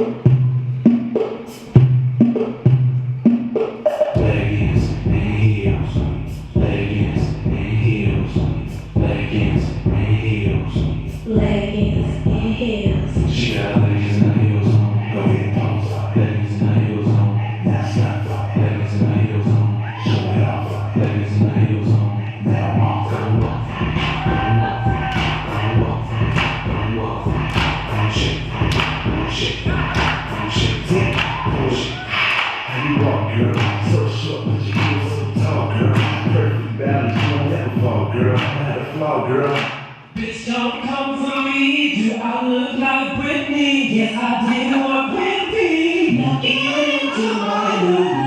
Leggings and heels, leggings and heels, leggings and heels, leggings and heels. She got leggings and heels on. Go ahead, pose. Leggings and heels on. Stop. Leggings and heels on. Show it off. Leggings and heels on. Now walk, go walk, go walk, go walk, go walk, go shake, go shake, go shake, go shake. How you walk, girl? So short, but you feel so tall, girl. Perfect balance, you don't ever fall, girl. Not a flaw, girl. Bitch, don't come for me. Do I look like Britney? Yes, I did what Britney. Now get into my Louis.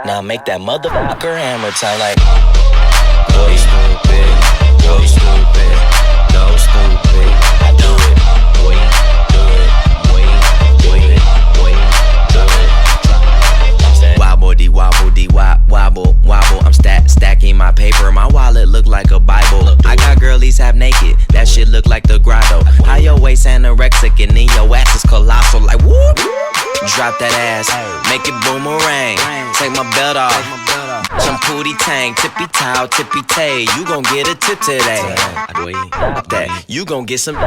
Now make that motherfucker hammer sound like boy stupid, go stupid, go stupid. I do it, boy, do it, boy, do it, boy, do it. Wobble dee wobble dee wobble wobble. I'm stacking my paper. My wallet look like a Bible. I got girlies half naked. That shit look like the grotto. How your waist anorexic and then your ass is colossal like whoop. Drop that ass, make it boomerang. Take my belt off, some pootie tang, tippy toe, tippy tay. You gon' get a tip today. That you gon' get some.